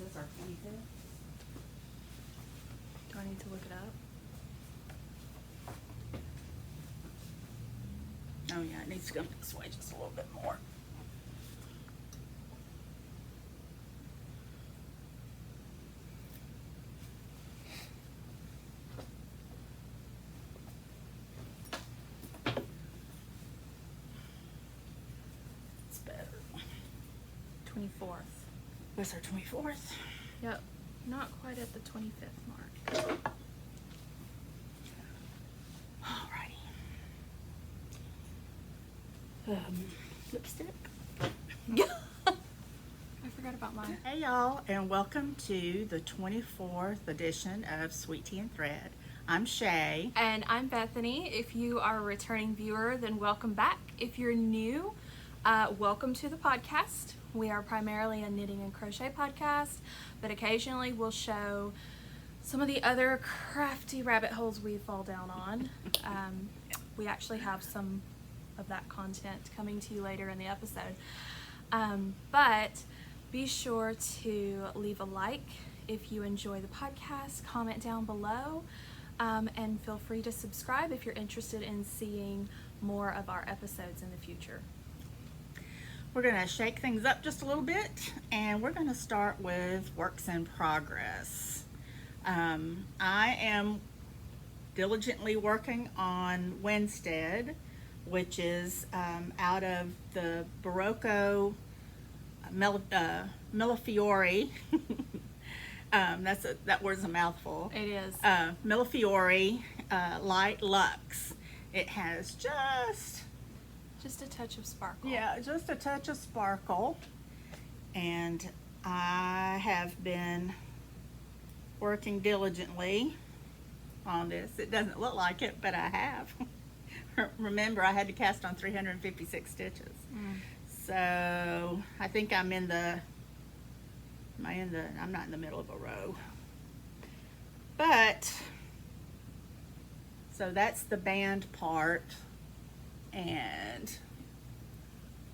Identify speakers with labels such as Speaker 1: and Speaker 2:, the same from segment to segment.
Speaker 1: this our 25th?
Speaker 2: Do I need to look it up?
Speaker 1: Oh yeah, it needs to go this way just a little bit more. It's better.
Speaker 2: 24th.
Speaker 1: What's our 24th?
Speaker 2: Yep. Not quite at the 25th mark.
Speaker 1: Alrighty. Lipstick.
Speaker 2: I forgot about mine.
Speaker 1: Hey y'all, and welcome to the 24th edition of Sweet Tea and Thread. I'm Shai.
Speaker 2: And I'm Bethany. If you are a returning viewer, then welcome back. If you're new, welcome to the podcast. We are primarily a knitting and crochet podcast, but occasionally we'll show some of the other crafty rabbit holes we fall down on. We actually have some of that content coming to you later in the episode. But be sure to leave a like if you enjoy the podcast, comment down below, and feel free to subscribe if you're interested in seeing more of our episodes in the future.
Speaker 1: We're going to shake things up just a little bit, and we're going to start with works in progress. I am diligently working on Winstead, which is out of the Berroco Millefiore. That word's a mouthful.
Speaker 2: It is.
Speaker 1: Millefiore Light Luxe. It has
Speaker 2: Just a touch of sparkle.
Speaker 1: yeah, just a touch of sparkle. And I have been working diligently on this. It doesn't look like it, but I have. Remember, I had to cast on 356 stitches. So I think I'm in the, I'm not in the middle of a row. But, so that's the band part. And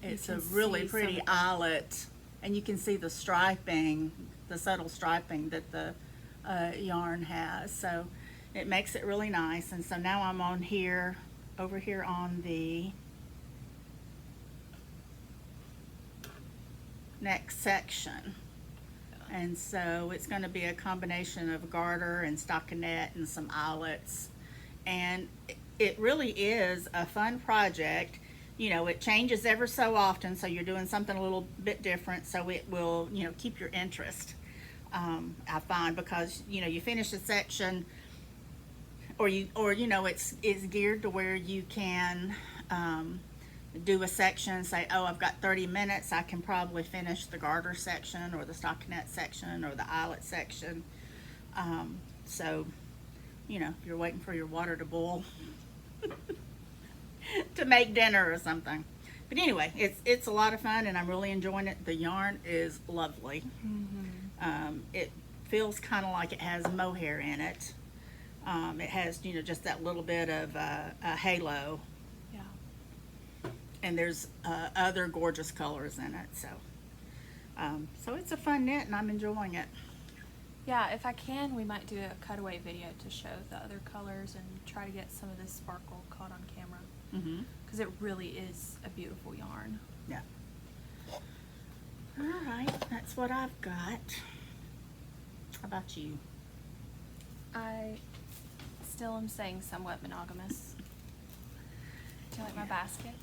Speaker 1: it's a really pretty eyelet, and you can see the striping, the subtle striping that the yarn has, so it makes it really nice. And so now I'm on here, over here on the next section, and so it's going to be a combination of garter and stockinette and some eyelets, and it really is a fun project. You know, it changes ever so often, so you're doing something a little bit different, so it will, you know, keep your interest. I find, because, you know, you finish a section, or you know, it's geared to where you can do a section, say, oh, I've got 30 minutes, I can probably finish the garter section or the stockinette section or the eyelet section. So, you know, if you're waiting for your water to boil to make dinner or something. But anyway, it's a lot of fun, and I'm really enjoying it. The yarn is lovely. It feels kind of like it has mohair in it. It has, you know, just that little bit of a halo.
Speaker 2: Yeah.
Speaker 1: And there's other gorgeous colors in it. So it's a fun knit, and I'm enjoying it.
Speaker 2: Yeah, if I can, we might do a cutaway video to show the other colors and try to get some of this sparkle caught on camera. Because it really is a beautiful yarn.
Speaker 1: Yeah. All right, that's what I've got. How about you?
Speaker 2: I still am saying somewhat monogamous. Do you like my basket?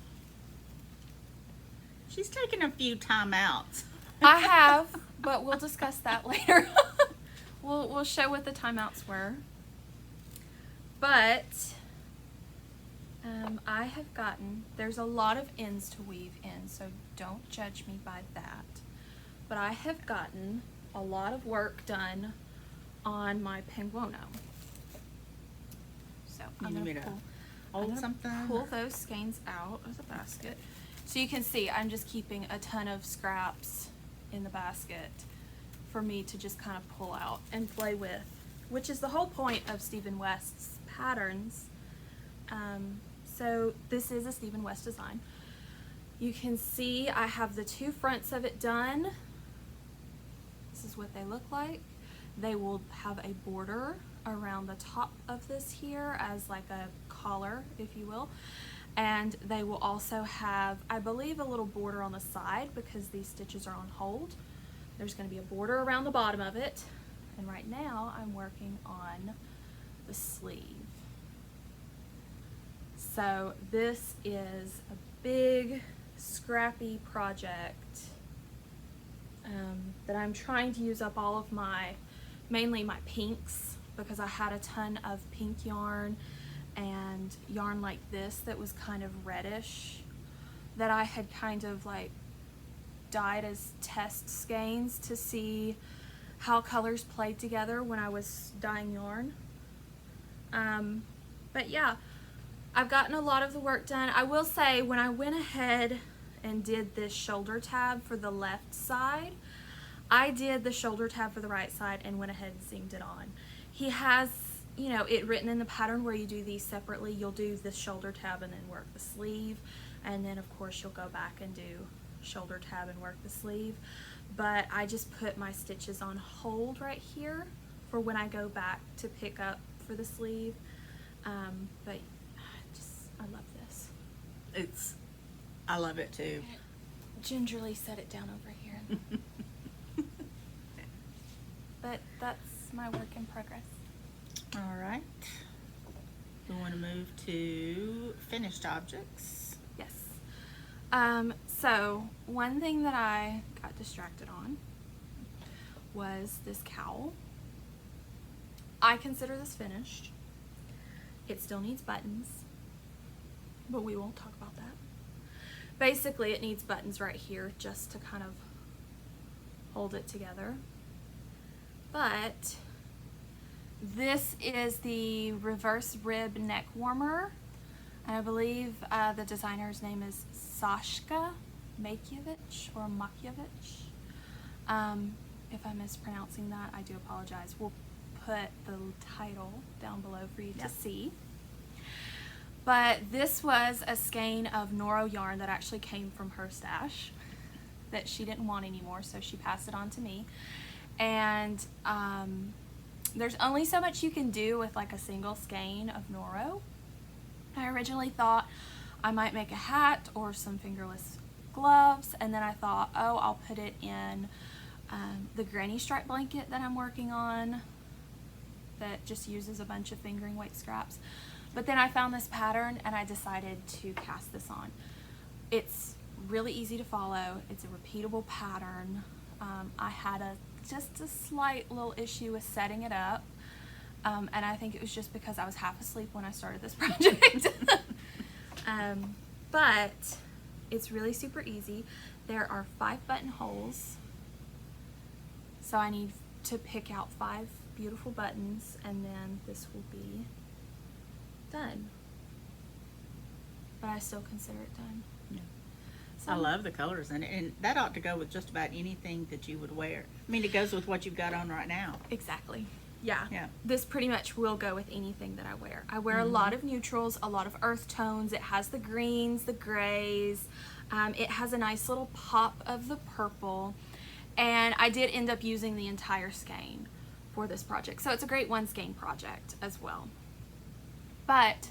Speaker 1: She's taking a few timeouts.
Speaker 2: I have, but we'll discuss that later. We'll show what the timeouts were. But I have gotten, there's a lot of ends to weave in, so don't judge me by that. But I have gotten a lot of work done on my Penguono. So I'm going to pull those skeins out of the basket. So you can see I'm just keeping a ton of scraps in the basket for me to just kind of pull out and play with, which is the whole point of Stephen West's patterns. So this is a Stephen West design. You can see I have the two fronts of it done. this is what they look like. They will have a border around the top of this here as like a collar, if you will. And they will also have, I believe, a little border on the side because these stitches are on hold. There's going to be a border around the bottom of it. And right now I'm working on the sleeve. So this is a big, scrappy project that I'm trying to use up all of mainly my pinks, because I had a ton of pink yarn and yarn like this that was kind of reddish that I had kind of like dyed as test skeins to see how colors played together when I was dyeing yarn. But yeah, I've gotten a lot of the work done. I will say, when I went ahead and did this shoulder tab for the left side, I did the shoulder tab for the right side and went ahead and seamed it on. He has, you know, it written in the pattern where you do these separately. You'll do the shoulder tab and then work the sleeve, and then of course you'll go back and do shoulder tab and work the sleeve. But I just put my stitches on hold right here for when I go back to pick up for the sleeve. But I love this.
Speaker 1: I love it too.
Speaker 2: Gingerly set it down over here. But that's my work in progress.
Speaker 1: All right. We want to move to finished objects.
Speaker 2: Yes. So one thing that I got distracted on was this cowl. I consider this finished. It still needs buttons, but we won't talk about that. Basically, it needs buttons right here just to kind of hold it together. But this is the reverse rib neck warmer, and I believe the designer's name is Sashka Macievich or Macievich. If I'm mispronouncing that, I do apologize. We'll put the title down below for you to see. But this was a skein of Noro yarn that actually came from her stash that she didn't want anymore, so she passed it on to me. And there's only so much you can do with like a single skein of Noro. I originally thought I might make a hat or some fingerless gloves, and then I thought, oh, I'll put it in the granny stripe blanket that I'm working on that just uses a bunch of fingering weight scraps. But then I found this pattern and I decided to cast this on. It's really easy to follow. It's a repeatable pattern. I had just a slight little issue with setting it up, and I think it was just because I was half asleep when I started this project. But it's really super easy. There are 5 buttonholes, so I need to pick out 5 beautiful buttons, and then this will be done. But I still consider it done.
Speaker 1: Yeah.
Speaker 2: So,
Speaker 1: I love the colors in it, and that ought to go with just about anything that you would wear. I mean, it goes with what you've got on right now.
Speaker 2: exactly. Yeah.
Speaker 1: Yeah.
Speaker 2: This pretty much will go with anything that I wear. I wear a lot of neutrals, a lot of earth tones. It has the greens, the grays. It has a nice little pop of the purple. And I did end up using the entire skein for this project. So it's a great one skein project as well. But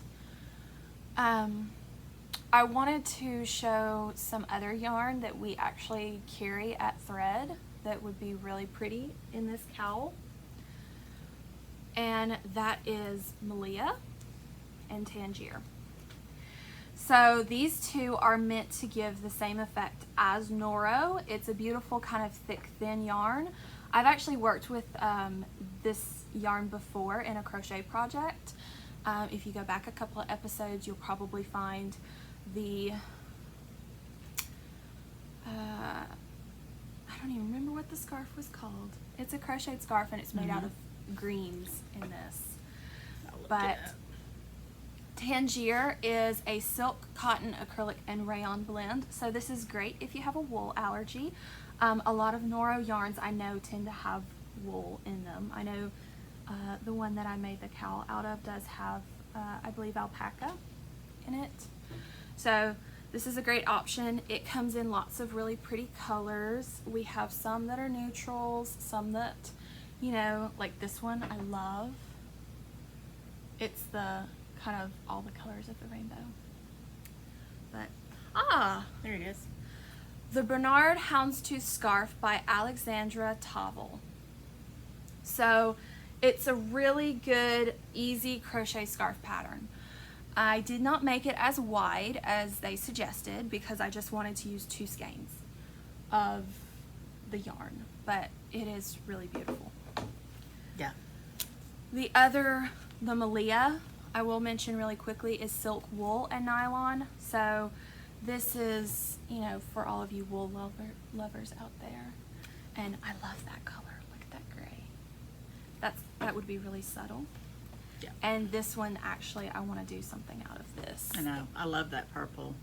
Speaker 2: I wanted to show some other yarn that we actually carry at Thread that would be really pretty in this cowl. And that is Malia and Tangier. So these two are meant to give the same effect as Noro. It's a beautiful kind of thick, thin yarn. I've actually worked with this yarn before in a crochet project. If you go back a couple of episodes, you'll probably find the, I don't even remember what the scarf was called. It's a crocheted scarf and it's made out of greens in this. But Tangier is a silk, cotton, acrylic, and rayon blend. So this is great if you have a wool allergy. A lot of Noro yarns I know tend to have wool in them. I know the one that I made the cowl out of does have, I believe, alpaca in it. So This is a great option. It comes in lots of really pretty colors. We have some that are neutrals, some that, you know, like this one I love. It's the kind of all the colors of the rainbow. But,
Speaker 1: There it is.
Speaker 2: the Bernard Houndstooth Scarf by Alexandra Tavel. So it's a really good, easy crochet scarf pattern. I did not make it as wide as they suggested because I just wanted to use 2 skeins of the yarn, but it is really beautiful.
Speaker 1: Yeah.
Speaker 2: The Malia, I will mention really quickly, is silk, wool, and nylon. So this is, you know, for all of you wool lovers out there. And I love that color. Look at that gray. That would be really subtle.
Speaker 1: Yeah.
Speaker 2: And this one, actually, I want to do something out of this.
Speaker 1: I know. I love that purple.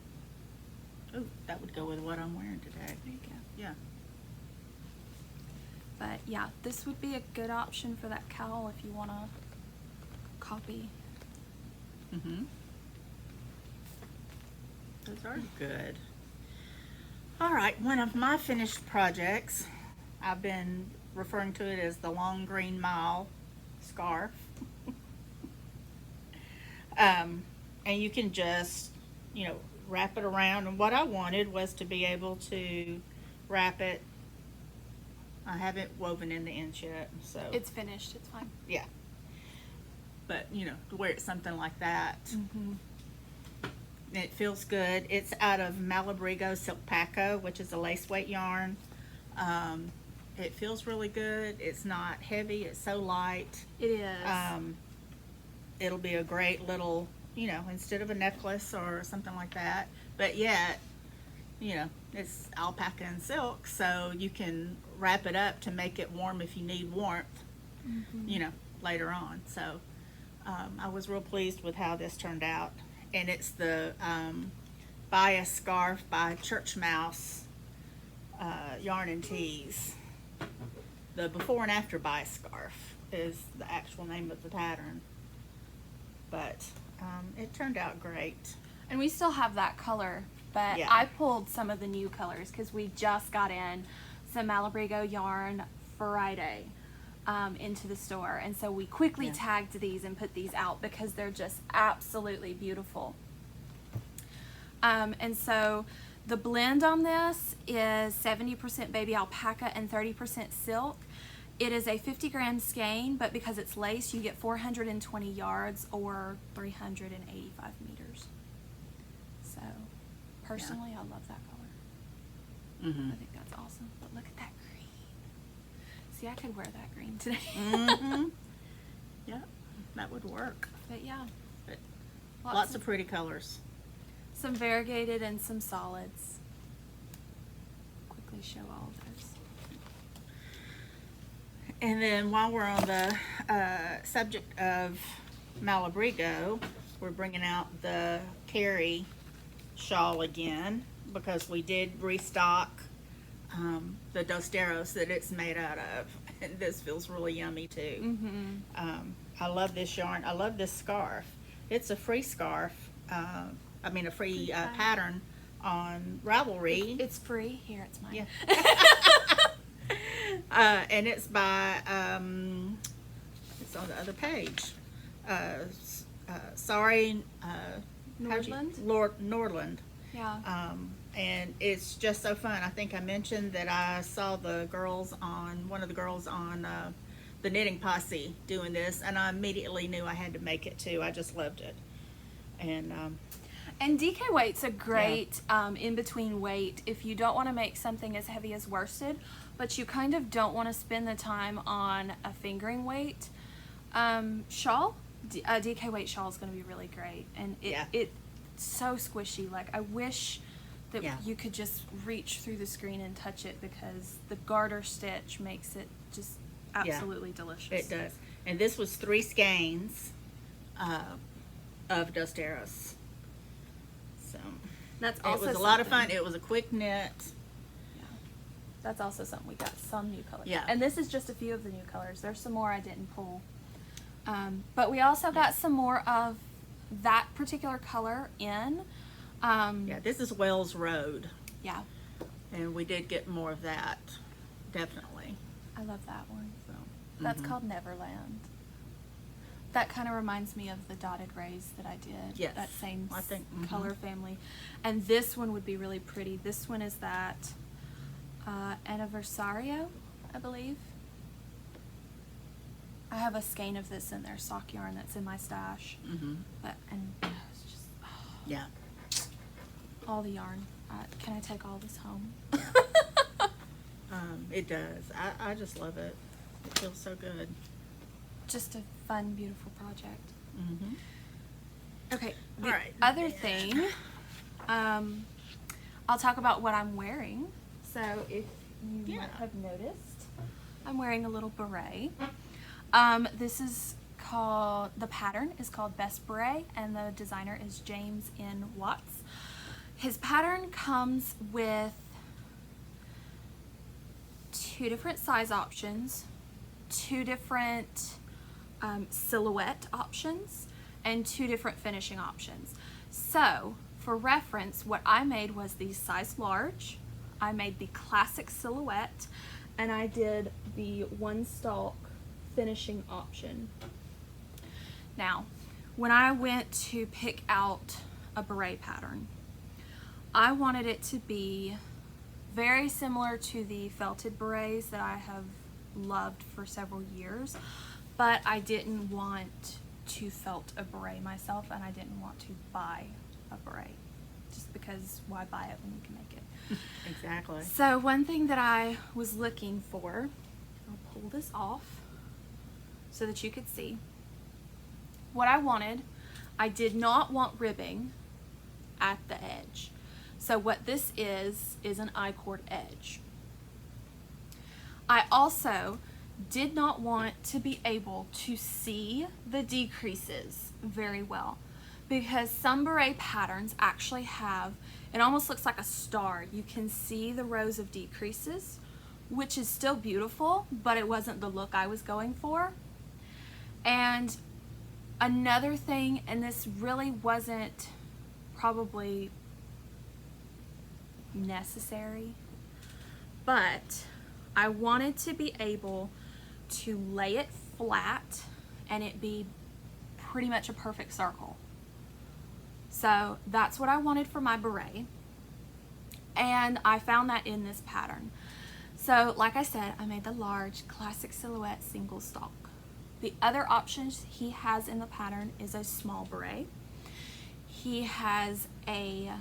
Speaker 1: Ooh, that would go with what I'm wearing today.
Speaker 2: There you go.
Speaker 1: Yeah.
Speaker 2: But yeah, this would be a good option for that cowl if you want to copy.
Speaker 1: Mm-hmm. Those are good. All right, one of my finished projects, I've been referring to it as the Long Green Mile scarf. And you can just, you know, wrap it around. And what I wanted was to be able to wrap it. I haven't woven in the ends yet, so.
Speaker 2: It's finished. It's fine.
Speaker 1: Yeah. But, you know, to wear it something like that.
Speaker 2: Mm-hmm.
Speaker 1: It feels good. It's out of Malabrigo Silkpaca, which is a lace weight yarn. It feels really good. It's not heavy. It's so light.
Speaker 2: It is.
Speaker 1: It'll be a great little, you know, instead of a necklace or something like that. But yet, you know, it's alpaca and silk, so you can wrap it up to make it warm if you need warmth, you know, later on. So I was real pleased with how this turned out. And it's the Buy a Scarf by Churchmouse Yarn and Tees. The Before and After Buy a Scarf is the actual name of the pattern. But it turned out great.
Speaker 2: And we still have that color, but
Speaker 1: Yeah.
Speaker 2: I pulled some of the new colors because we just got in some Malabrigo yarn Friday into the store. And so we quickly tagged these and put these out because they're just absolutely beautiful. And so the blend on this is 70% baby alpaca and 30% silk. It is a 50-gram skein, but because it's lace, you get 420 yards or 385 meters. So, personally, I love that color.
Speaker 1: Mm-hmm.
Speaker 2: I think that's awesome. But look at that green. See, I could wear that green today.
Speaker 1: Mm-hmm. Yeah, that would work.
Speaker 2: But yeah,
Speaker 1: But lots of pretty colors.
Speaker 2: some variegated and some solids. Quickly show all of those.
Speaker 1: And then while we're on the subject of Malabrigo, we're bringing out the Kari shawl again because we did restock the Dosteros that it's made out of. And this feels really yummy too. I love this yarn. I love this scarf. It's a free scarf. A free pattern on Ravelry.
Speaker 2: It's free. Here, it's mine.
Speaker 1: Yeah. And it's by, it's on the other page. Sari,
Speaker 2: Nordlund?
Speaker 1: Nordlund.
Speaker 2: Yeah.
Speaker 1: And it's just so fun. I think I mentioned that I saw one of the girls on the Knitting Posse doing this, and I immediately knew I had to make it too. I just loved it. And
Speaker 2: DK weight's a great in-between weight if you don't want to make something as heavy as worsted, but you kind of don't want to spend the time on a fingering weight. Shawl, DK weight shawl is going to be really great, and it's so squishy. Like, I wish that you could just reach through the screen and touch it because the garter stitch makes it just absolutely delicious.
Speaker 1: It does. And this was 3 skeins of Dosteros. So
Speaker 2: That's also
Speaker 1: it was a lot of fun. It was a quick knit.
Speaker 2: Yeah. That's also something. We got some new colors.
Speaker 1: Yeah.
Speaker 2: And this is just a few of the new colors. There's some more I didn't pull. But we also got some more of that particular color in.
Speaker 1: Yeah, this is Wells Road,
Speaker 2: Yeah,
Speaker 1: and we did get more of that, definitely.
Speaker 2: I love that one.
Speaker 1: So,
Speaker 2: That's called Neverland. That kind of reminds me of the dotted rays that I did.
Speaker 1: Yes,
Speaker 2: That same
Speaker 1: I think,
Speaker 2: color family. And this one would be really pretty. This one is that Anniversario, I believe. I have a skein of this in there, sock yarn that's in my stash. But it's just
Speaker 1: yeah.
Speaker 2: all the yarn. Can I take all this home?
Speaker 1: It does. I just love it. It feels so good.
Speaker 2: Just a fun, beautiful project. Okay. The
Speaker 1: All right.
Speaker 2: other thing, I'll talk about what I'm wearing. So if you might have noticed, I'm wearing a little beret. This is called, the pattern is called Best Beret, and the designer is James N. Watts. His pattern comes with 2 different size options, 2 different silhouette options, and 2 different finishing options. So for reference, what I made was the size large. I made the classic silhouette, and I did the 1 stalk finishing option. Now, when I went to pick out a beret pattern, I wanted it to be very similar to the felted berets that I have loved for several years, but I didn't want to felt a beret myself, and I didn't want to buy a beret, just because why buy it when you can make it?
Speaker 1: Exactly.
Speaker 2: So one thing that I was looking for, I'll pull this off so that you could see what I wanted. I did not want ribbing at the edge. So what this is an I-cord edge. I also did not want to be able to see the decreases very well, because some beret patterns actually have, it almost looks like a star. You can see the rows of decreases, which is still beautiful, but it wasn't the look I was going for. And another thing, and this really wasn't probably necessary, but I wanted to be able to lay it flat and it be pretty much a perfect circle. So that's what I wanted for my beret, and I found that in this pattern. So like I said, I made the large classic silhouette single stalk. The other options he has in the pattern is a small beret. He has a,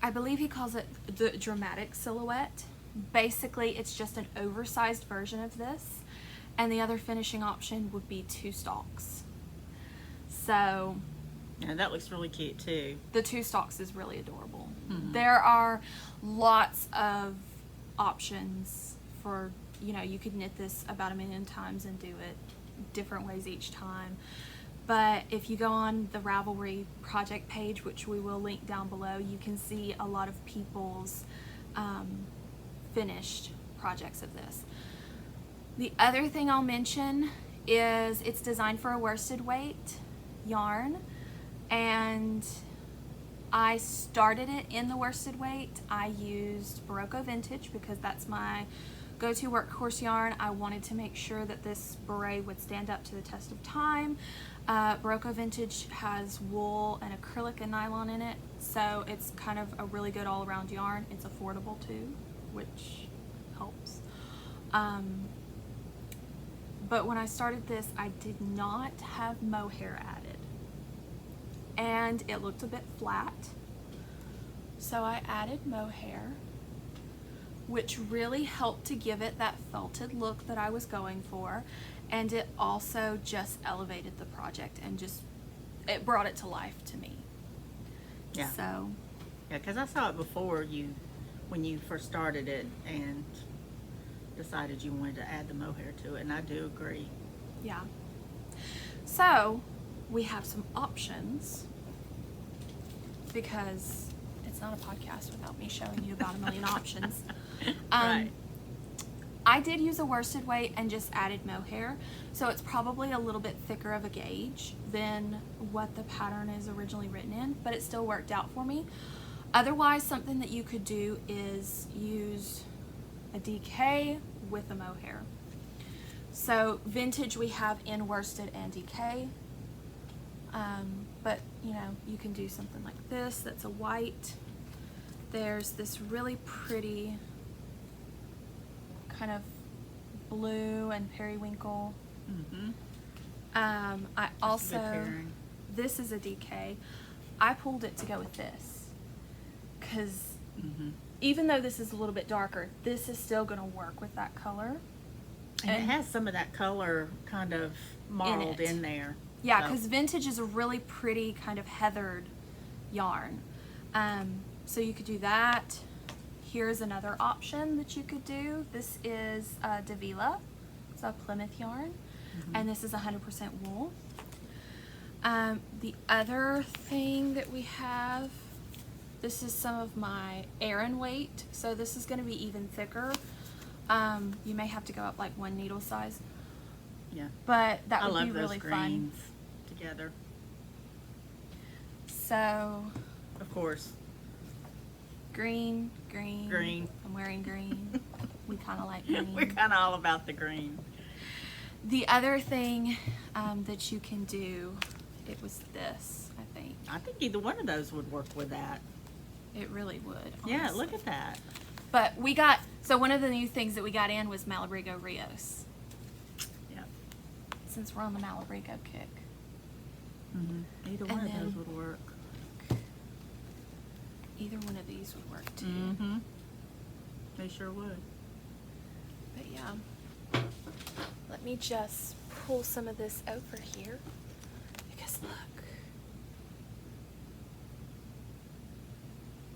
Speaker 2: I believe he calls it the dramatic silhouette. Basically, it's just an oversized version of this, and the other finishing option would be 2 stalks. So
Speaker 1: Yeah, that looks really cute too.
Speaker 2: the 2 stalks is really adorable. There are lots of options for, you know, you could knit this about 1,000,000 times and do it different ways each time. But if you go on the Ravelry project page, which we will link down below, you can see a lot of people's finished projects of this. The other thing I'll mention is it's designed for a worsted weight yarn, and I started it in the worsted weight. I used Berroco Vintage because that's my go-to workhorse yarn. I wanted to make sure that this beret would stand up to the test of time. Berroco Vintage has wool and acrylic and nylon in it, so it's kind of a really good all-around yarn. It's affordable too, which helps. But when I started this, I did not have mohair added, and it looked a bit flat, so I added mohair, which really helped to give it that felted look that I was going for, and it also just elevated the project and just, it brought it to life to me.
Speaker 1: Yeah.
Speaker 2: So
Speaker 1: Yeah, because I saw it before you, when you first started it and decided you wanted to add the mohair to it, and I do agree.
Speaker 2: yeah. So we have some options, because it's not a podcast without me showing you about 1,000,000 options.
Speaker 1: Right.
Speaker 2: I did use a worsted weight and just added mohair, so it's probably a little bit thicker of a gauge than what the pattern is originally written in, but it still worked out for me. Otherwise, something that you could do is use a DK with a mohair. So vintage we have in worsted and DK, but you know, you can do something like this that's a white. There's this really pretty kind of blue and periwinkle.
Speaker 1: Mm-hmm.
Speaker 2: I also, this is a DK. I pulled it to go with this because even though this is a little bit darker, this is still going to work with that color.
Speaker 1: And it has some of that color kind of marbled in there.
Speaker 2: Yeah, because vintage is a really pretty kind of heathered yarn. So you could do that. Here's another option that you could do. This is Davila. It's a Plymouth yarn. And this is 100% wool. The other thing that we have, this is some of my Aran weight. So this is going to be even thicker. You may have to go up like one needle size.
Speaker 1: Yeah.
Speaker 2: But that
Speaker 1: I
Speaker 2: would
Speaker 1: love
Speaker 2: be
Speaker 1: those
Speaker 2: really fun.
Speaker 1: greens together.
Speaker 2: So,
Speaker 1: of course.
Speaker 2: Green, green.
Speaker 1: Green.
Speaker 2: I'm wearing green. We kind of like green.
Speaker 1: We're kind of all about the green.
Speaker 2: The other thing that you can do, it was this, I think.
Speaker 1: I think either one of those would work with that.
Speaker 2: It really would. Honestly.
Speaker 1: Yeah, look at that.
Speaker 2: But we got, so one of the new things that we got in was Malabrigo Rios.
Speaker 1: Yeah.
Speaker 2: Since we're on the Malabrigo kick.
Speaker 1: Either one of those would work.
Speaker 2: Either one of these would work too.
Speaker 1: They sure would.
Speaker 2: But yeah. Let me just pull some of this over here. Because look.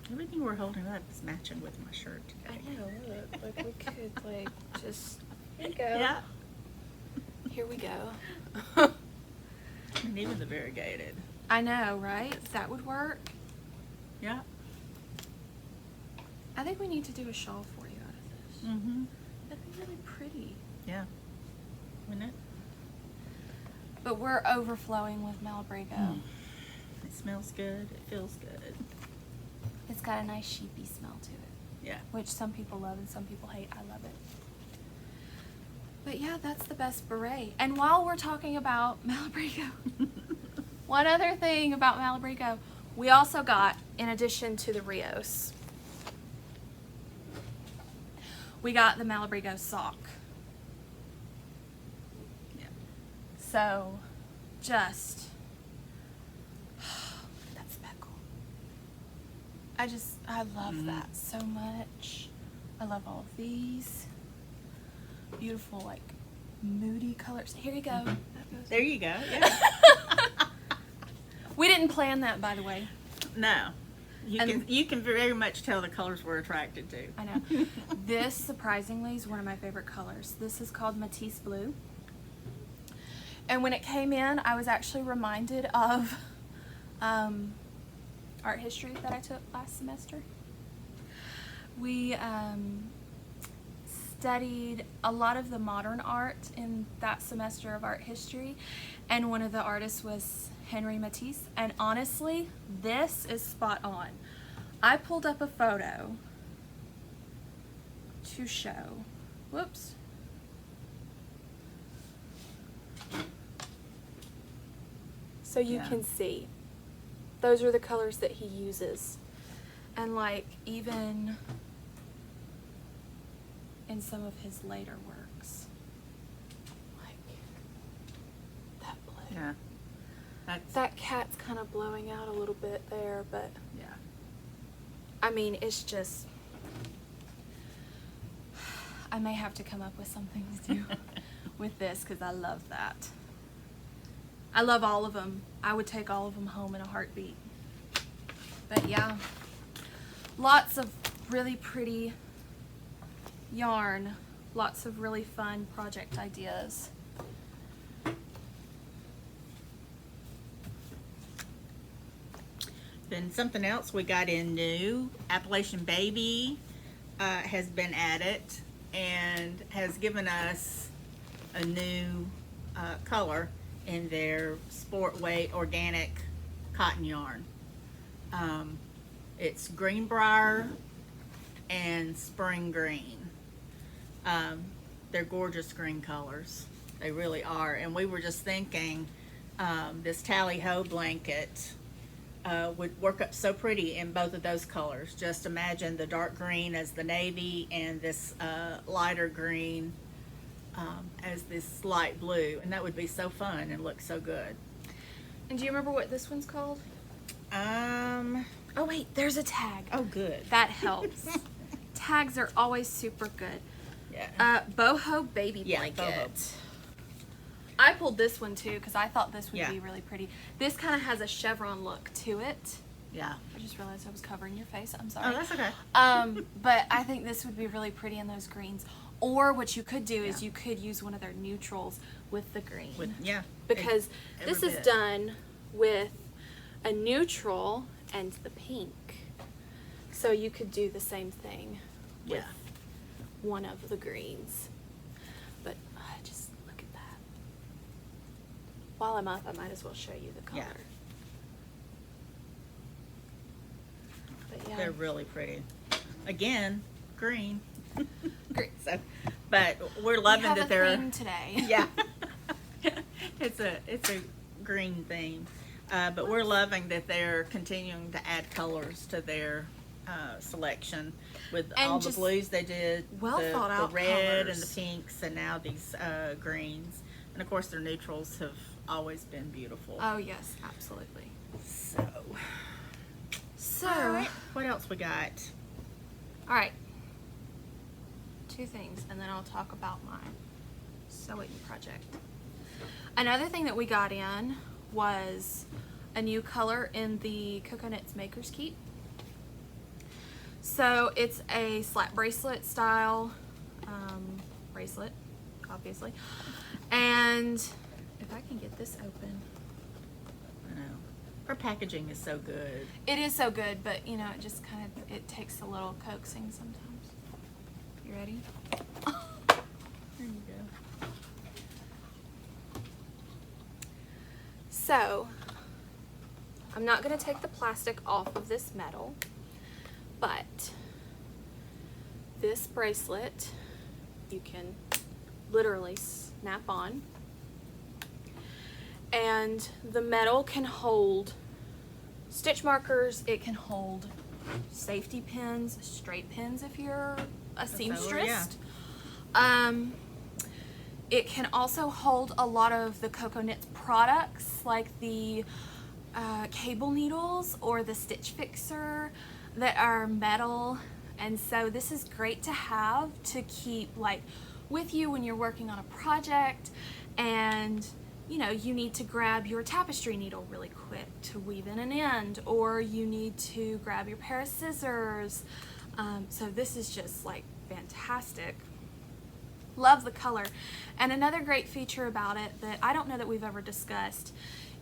Speaker 1: Everything we're holding up is matching with my shirt today.
Speaker 2: I know, look. Like we could like just, here we go.
Speaker 1: Yeah.
Speaker 2: Here we go.
Speaker 1: And even the variegated.
Speaker 2: I know, right? That would work.
Speaker 1: Yeah.
Speaker 2: I think we need to do a shawl for you out of this. That'd be really pretty.
Speaker 1: Yeah. Wouldn't it?
Speaker 2: But we're overflowing with Malabrigo.
Speaker 1: It smells good. It feels good.
Speaker 2: It's got a nice sheepy smell to it.
Speaker 1: Yeah.
Speaker 2: Which some people love and some people hate. I love it. But yeah, that's the best beret. And while we're talking about Malabrigo, one other thing about Malabrigo, we also got, in addition to the Rios, we got the Malabrigo Sock.
Speaker 1: Yeah.
Speaker 2: So, just, that speckle. I love that so much. I love all of these. Beautiful, like, moody colors. Here you go. That goes.
Speaker 1: There you go. Yeah.
Speaker 2: We didn't plan that, by the way.
Speaker 1: No. You can very much tell the colors we're attracted to.
Speaker 2: I know. This, surprisingly, is one of my favorite colors. This is called Matisse Blue. And when it came in, I was actually reminded of art history that I took last semester. We studied a lot of the modern art in that semester of art history, and one of the artists was Henri Matisse, and honestly, this is spot on. I pulled up a photo to show. Whoops. So you can see. Those are the colors that he uses. And like even in some of his later works. Like that blue.
Speaker 1: Yeah.
Speaker 2: That cat's kind of blowing out a little bit there, but
Speaker 1: yeah.
Speaker 2: I mean, it's just, I may have to come up with something to do with this because I love that. I love all of them. I would take all of them home in a heartbeat. But yeah, lots of really pretty yarn, lots of really fun project ideas.
Speaker 1: Then something else we got in new, Appalachian Baby has been at it and has given us a new color in their sport weight organic cotton yarn. It's greenbrier and spring green. They're gorgeous green colors. They really are. And we were just thinking this tally-ho blanket would work up so pretty in both of those colors. Just imagine the dark green as the navy and this lighter green as this light blue, and that would be so fun and look so good.
Speaker 2: And do you remember what this one's called? Oh wait, there's a tag.
Speaker 1: Oh, good.
Speaker 2: That helps. Tags are always super good.
Speaker 1: Yeah.
Speaker 2: Boho Baby
Speaker 1: Yeah,
Speaker 2: blanket.
Speaker 1: boho.
Speaker 2: I pulled this one too because I thought this would
Speaker 1: Yeah.
Speaker 2: be really pretty. This kind of has a chevron look to it.
Speaker 1: Yeah.
Speaker 2: I just realized I was covering your face. I'm sorry.
Speaker 1: Oh, that's okay.
Speaker 2: But I think this would be really pretty in those greens. Or what you could do is
Speaker 1: Yeah.
Speaker 2: you could use one of their neutrals with the green.
Speaker 1: Yeah.
Speaker 2: Because
Speaker 1: every
Speaker 2: this is
Speaker 1: bit.
Speaker 2: done with a neutral and the pink. So you could do the same thing with
Speaker 1: Yeah.
Speaker 2: one of the greens. But just look at that. While I'm up, I might as well show you the color.
Speaker 1: Yeah.
Speaker 2: But yeah.
Speaker 1: They're really pretty. Again, green.
Speaker 2: Green.
Speaker 1: So, but we're
Speaker 2: We
Speaker 1: loving
Speaker 2: have
Speaker 1: that
Speaker 2: a
Speaker 1: they're
Speaker 2: theme today.
Speaker 1: yeah. it's a green theme, but we're loving that they're continuing to add colors to their selection with
Speaker 2: And
Speaker 1: all the
Speaker 2: just
Speaker 1: blues they did,
Speaker 2: well
Speaker 1: the
Speaker 2: thought out
Speaker 1: red
Speaker 2: colors.
Speaker 1: and the pinks, and now these greens, and of course their neutrals have always been beautiful.
Speaker 2: Oh yes, absolutely.
Speaker 1: So,
Speaker 2: So,
Speaker 1: all right, what else we got?
Speaker 2: all right. Two things, and then I'll talk about my sewing project. Another thing that we got in was a new color in the Coconuts Maker's Keep. So it's a slat bracelet style bracelet, obviously. And if I can get this open.
Speaker 1: I know her packaging is so good.
Speaker 2: It is so good, but you know, it just kind of, it takes a little coaxing sometimes. You ready?
Speaker 1: There you go.
Speaker 2: So, I'm not going to take the plastic off of this metal, but this bracelet you can literally snap on, and the metal can hold stitch markers, it can hold safety pins, straight pins if you're a seamstress.
Speaker 1: Yeah.
Speaker 2: It can also hold a lot of the Coco Knits products like the cable needles or the stitch fixer that are metal, and so this is great to have to keep like with you when you're working on a project and you know you need to grab your tapestry needle really quick to weave in an end, or you need to grab your pair of scissors. So this is just like fantastic. Love the color. And another great feature about it that I don't know that we've ever discussed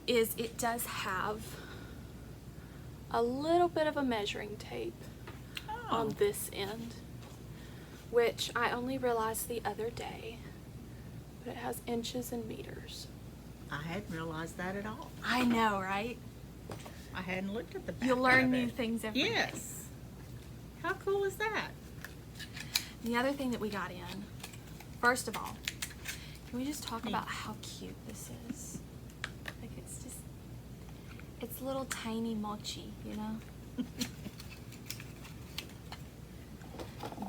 Speaker 2: is it does have a little bit of a measuring tape on this end, which I only realized the other day, but it has inches and meters.
Speaker 1: I hadn't realized that at all.
Speaker 2: I know, right?
Speaker 1: I hadn't looked at the back.
Speaker 2: You'll learn
Speaker 1: of
Speaker 2: new
Speaker 1: it.
Speaker 2: things every day.
Speaker 1: Yes. How cool is that?
Speaker 2: The other thing that we got in, first of all, can we just talk about how cute this is? Like it's just, it's little tiny mochi, you know?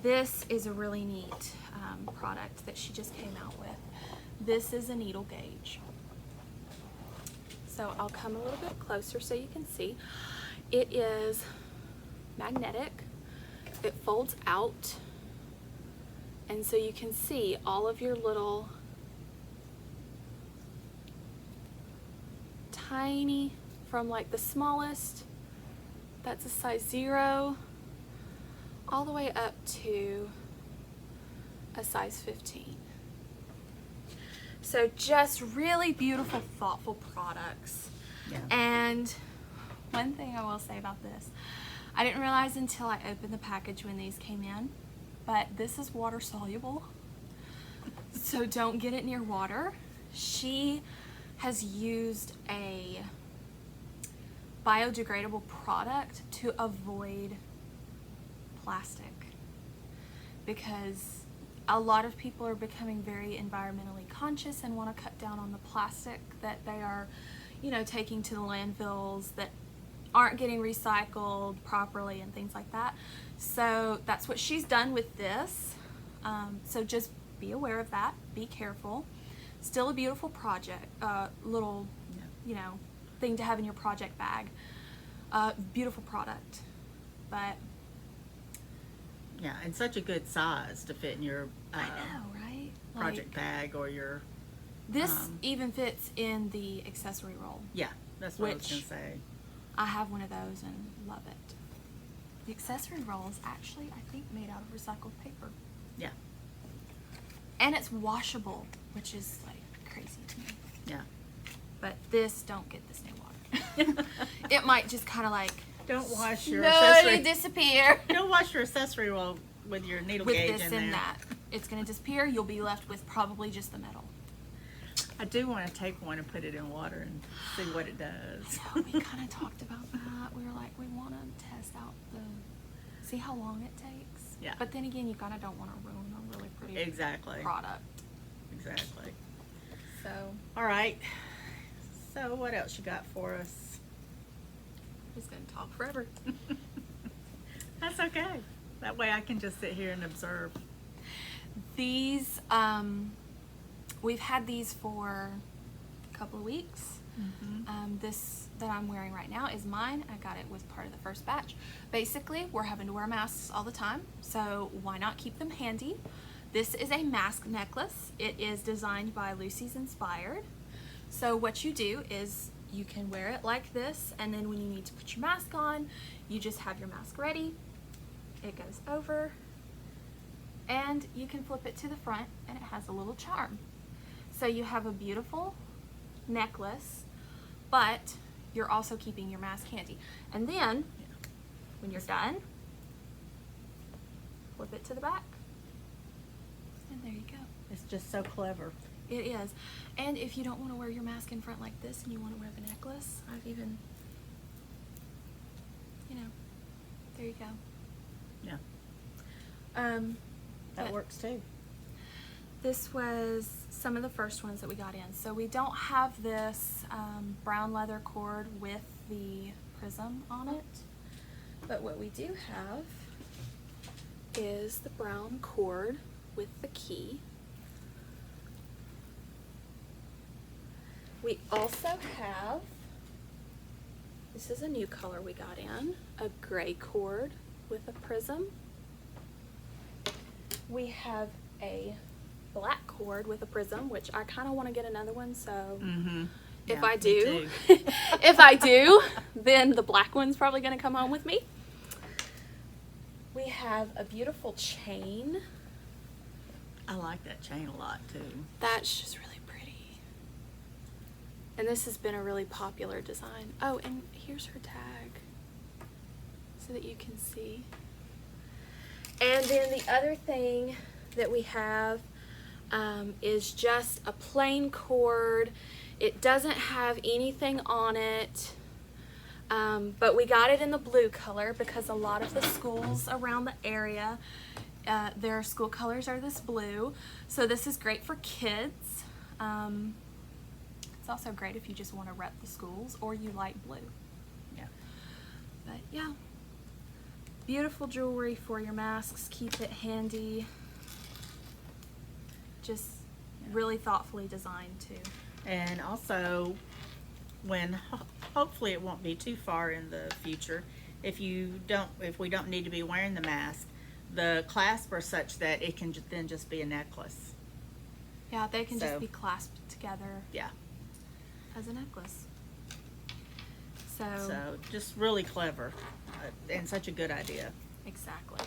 Speaker 2: This is a really neat product that she just came out with. This is a needle gauge. So I'll come a little bit closer so you can see. It is magnetic. It folds out. And so you can see all of your little tiny, from like the smallest, that's a size 0, all the way up to a size 15. So just really beautiful, thoughtful products.
Speaker 1: Yeah.
Speaker 2: And one thing I will say about this, I didn't realize until I opened the package when these came in, but this is water soluble. So don't get it near water. She has used a biodegradable product to avoid plastic, because a lot of people are becoming very environmentally conscious and want to cut down on the plastic that they are, you know, taking to the landfills that aren't getting recycled properly and things like that. So that's what she's done with this. So just be aware of that. Be careful. Still a beautiful project, little, you know, thing to have in your project bag. Beautiful product, but
Speaker 1: Yeah, and such a good size to fit in your
Speaker 2: I know, right?
Speaker 1: project
Speaker 2: Like,
Speaker 1: bag or your,
Speaker 2: this even fits in the accessory roll.
Speaker 1: yeah, that's what I was
Speaker 2: Which-
Speaker 1: going to say.
Speaker 2: I have one of those and love it. The accessory roll is actually, I think, made out of recycled paper.
Speaker 1: Yeah,
Speaker 2: And it's washable, which is like crazy to me.
Speaker 1: yeah.
Speaker 2: But this, don't get this near water. It might just kind of like
Speaker 1: Don't wash your
Speaker 2: slowly
Speaker 1: accessory.
Speaker 2: disappear.
Speaker 1: Don't wash your accessory roll with your needle
Speaker 2: With
Speaker 1: gauge
Speaker 2: this
Speaker 1: in there.
Speaker 2: and that. It's going to disappear. You'll be left with probably just the metal.
Speaker 1: I do want to take one and put it in water and see what it does.
Speaker 2: I know, we kind of talked about that. We were like, we want to test out see how long it takes.
Speaker 1: Yeah.
Speaker 2: But then again, you kind of don't want to ruin a really pretty
Speaker 1: Exactly.
Speaker 2: product.
Speaker 1: Exactly.
Speaker 2: So,
Speaker 1: All right. So what else you got for us?
Speaker 2: I'm just going to talk forever.
Speaker 1: That's okay. That way I can just sit here and observe.
Speaker 2: These, we've had these for a couple of weeks. This that I'm wearing right now is mine. I got it was part of the first batch. Basically, we're having to wear masks all the time, so why not keep them handy? This is a mask necklace. It is designed by Lucy's Inspired. So what you do is you can wear it like this, and then when you need to put your mask on, you just have your mask ready. It goes over, and you can flip it to the front, and it has a little charm. So you have a beautiful necklace, but you're also keeping your mask handy. And then, when you're done, flip it to the back, and there you go.
Speaker 1: It's just so clever.
Speaker 2: It is. And if you don't want to wear your mask in front like this and you want to wear the necklace, I've even, you know, there you go.
Speaker 1: Yeah. That
Speaker 2: but
Speaker 1: works too.
Speaker 2: This was some of the first ones that we got in. So we don't have this brown leather cord with the prism on it, but what we do have is the brown cord with the key. We also have, this is a new color we got in, a gray cord with a prism. We have a black cord with a prism, which I kind of want to get another one, so if I do, if I do, then the black one's probably going to come home with me. We have a beautiful chain.
Speaker 1: I like that chain a lot too.
Speaker 2: That's just really pretty. And this has been a really popular design. Oh, and here's her tag so that you can see. And then the other thing that we have is just a plain cord. It doesn't have anything on it, but we got it in the blue color because a lot of the schools around the area, their school colors are this blue. So this is great for kids. It's also great if you just want to rep the schools or you like blue.
Speaker 1: Yeah.
Speaker 2: But yeah, beautiful jewelry for your masks. Keep it handy. Just really thoughtfully designed too.
Speaker 1: And also, when hopefully it won't be too far in the future, if we don't need to be wearing the mask, the clasps are such that it can then just be a necklace.
Speaker 2: Yeah, they can
Speaker 1: So-
Speaker 2: just be clasped together
Speaker 1: Yeah.
Speaker 2: as a necklace.
Speaker 1: So just really clever and such a good idea.
Speaker 2: Exactly.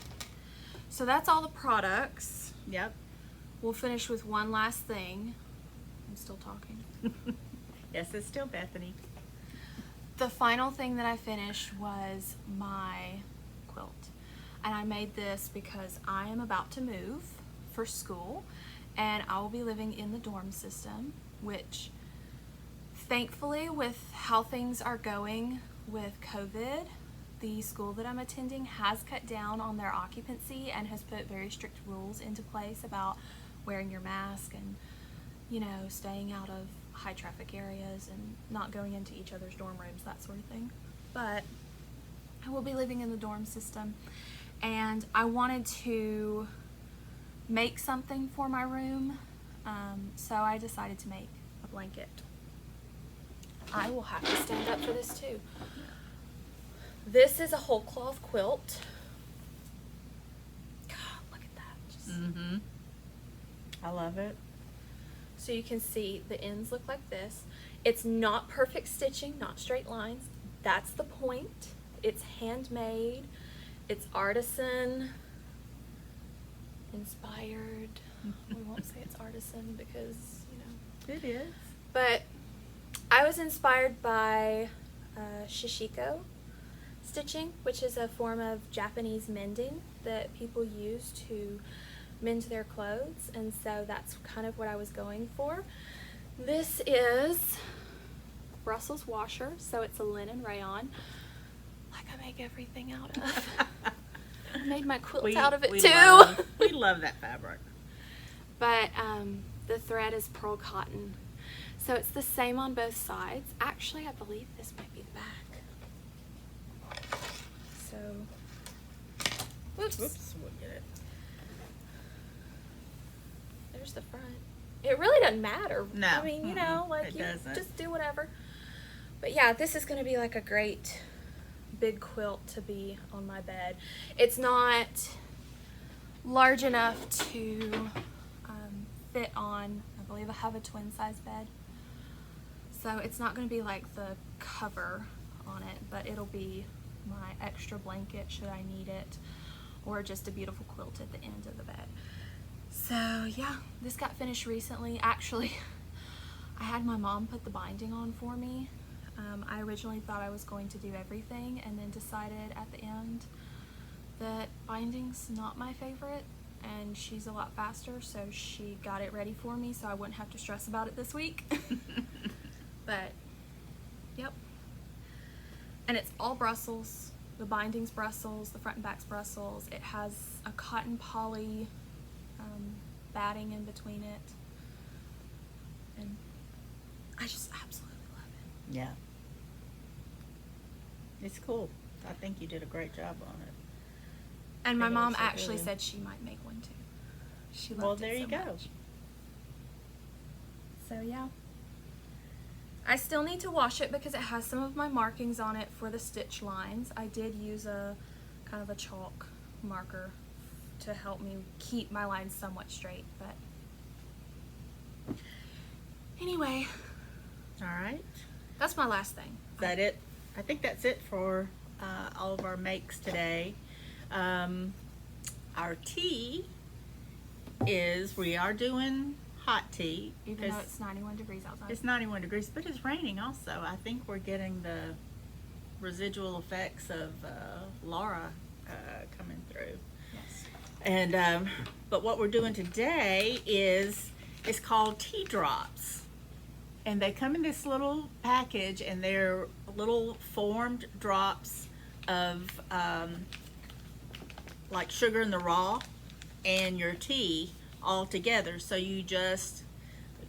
Speaker 2: So that's all the products.
Speaker 1: Yep.
Speaker 2: We'll finish with one last thing. I'm still talking.
Speaker 1: Yes, it's still Bethany.
Speaker 2: The final thing that I finished was my quilt. And I made this because I am about to move for school. and I will be living in the dorm system, which thankfully with how things are going with COVID, the school that I'm attending has cut down on their occupancy and has put very strict rules into place about wearing your mask and, you know, staying out of high traffic areas and not going into each other's dorm rooms, that sort of thing. But I will be living in the dorm system, and I wanted to make something for my room, so I decided to make a blanket. I will have to stand up for this too. This is a whole cloth quilt. God, look at that. Just
Speaker 1: I love it.
Speaker 2: So you can see the ends look like this. It's not perfect stitching, not straight lines. That's the point. It's handmade. It's artisan inspired. We won't say it's artisan because, you know.
Speaker 1: It is.
Speaker 2: But I was inspired by Sashiko stitching, which is a form of Japanese mending that people use to mend their clothes, and so that's kind of what I was going for. This is Brussels washer, so it's a linen rayon, like I make everything out of. I made my quilt out of it too.
Speaker 1: We love that fabric.
Speaker 2: But the thread is pearl cotton. So it's the same on both sides. Actually, I believe this might be the back. So, whoops.
Speaker 1: We'll get it.
Speaker 2: There's the front. It really doesn't matter.
Speaker 1: No.
Speaker 2: I mean, you know, like
Speaker 1: It
Speaker 2: you
Speaker 1: doesn't.
Speaker 2: just do whatever. But yeah, this is going to be like a great big quilt to be on my bed. It's not large enough to fit on, I believe I have a twin size bed. So it's not going to be like the cover on it, but it'll be my extra blanket should I need it, or just a beautiful quilt at the end of the bed. So yeah, this got finished recently. Actually, I had my mom put the binding on for me. I originally thought I was going to do everything and then decided at the end that binding's not my favorite, and she's a lot faster, so she got it ready for me so I wouldn't have to stress about it this week. But yep, and it's all Brussels. The binding's Brussels, the front and back's Brussels. It has a cotton poly batting in between it, and I just absolutely love it.
Speaker 1: Yeah. It's cool. I think you did a great job on it.
Speaker 2: And my
Speaker 1: think it
Speaker 2: mom
Speaker 1: looks so
Speaker 2: actually
Speaker 1: good.
Speaker 2: said she might make one too. She loved
Speaker 1: Well,
Speaker 2: it
Speaker 1: there you
Speaker 2: so
Speaker 1: go.
Speaker 2: much. So yeah. I still need to wash it because it has some of my markings on it for the stitch lines. I did use a kind of a chalk marker to help me keep my lines somewhat straight, but anyway,
Speaker 1: All right.
Speaker 2: that's my last thing.
Speaker 1: Is that it? I think that's it for all of our makes today. Our tea is, we are doing hot tea.
Speaker 2: Even though it's 91 degrees outside.
Speaker 1: It's 91 degrees, but it's raining also. I think we're getting the residual effects of Laura coming through.
Speaker 2: Yes.
Speaker 1: And but what we're doing today is, it's called tea drops. And they come in this little package, and they're little formed drops of like sugar in the raw and your tea all together. So you just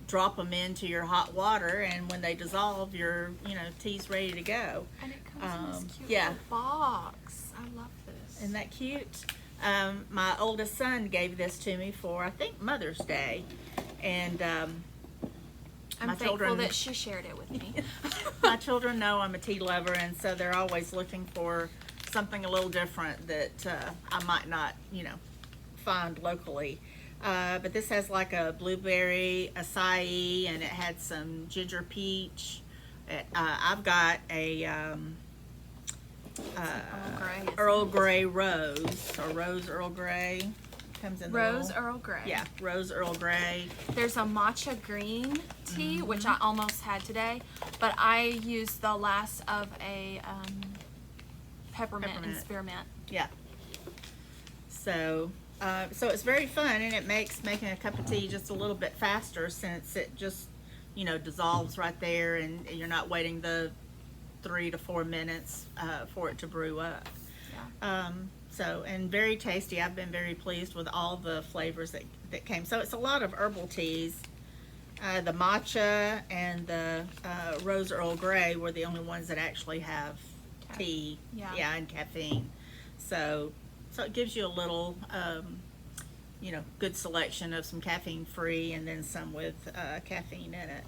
Speaker 1: drop them into your hot water, and when they dissolve, your tea's ready to go.
Speaker 2: And it comes in this cute
Speaker 1: yeah.
Speaker 2: little box. I love this.
Speaker 1: Isn't that cute? My oldest son gave this to me for, I think, Mother's Day, and
Speaker 2: I'm
Speaker 1: my
Speaker 2: thankful
Speaker 1: children,
Speaker 2: that she shared it with me.
Speaker 1: my children know I'm a tea lover, and so they're always looking for something a little different that I might not, find locally. But this has like a blueberry acai, and it had some ginger peach. I've got a Earl Grey rose, or rose Earl Grey. Comes in the
Speaker 2: Rose
Speaker 1: little-
Speaker 2: Earl Grey.
Speaker 1: Yeah, rose Earl Grey.
Speaker 2: There's a matcha green tea, which I almost had today, but I used the last of a peppermint and spearmint.
Speaker 1: Yeah. So So it's very fun, and it makes making a cup of tea just a little bit faster since it just, dissolves right there, and you're not waiting the 3 to 4 minutes for it to brew up.
Speaker 2: Yeah.
Speaker 1: And very tasty. I've been very pleased with all the flavors that came. So it's a lot of herbal teas. The matcha and the Rose Earl Grey were the only ones that actually have tea, and caffeine. So it gives you a little, good selection of some caffeine free and then some with caffeine in it.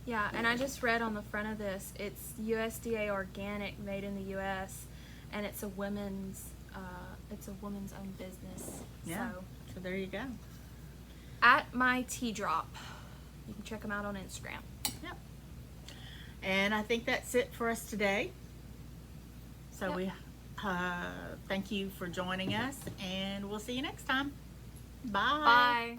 Speaker 2: Yeah, and I just read on the front of this, it's USDA organic, made in the U.S., and it's a women's own business.
Speaker 1: Yeah. So there you go.
Speaker 2: At My Tea Drop. You can check them out on Instagram.
Speaker 1: Yep. And I think that's it for us today. So we thank you for joining us, and we'll see you next time. Bye.
Speaker 2: Bye.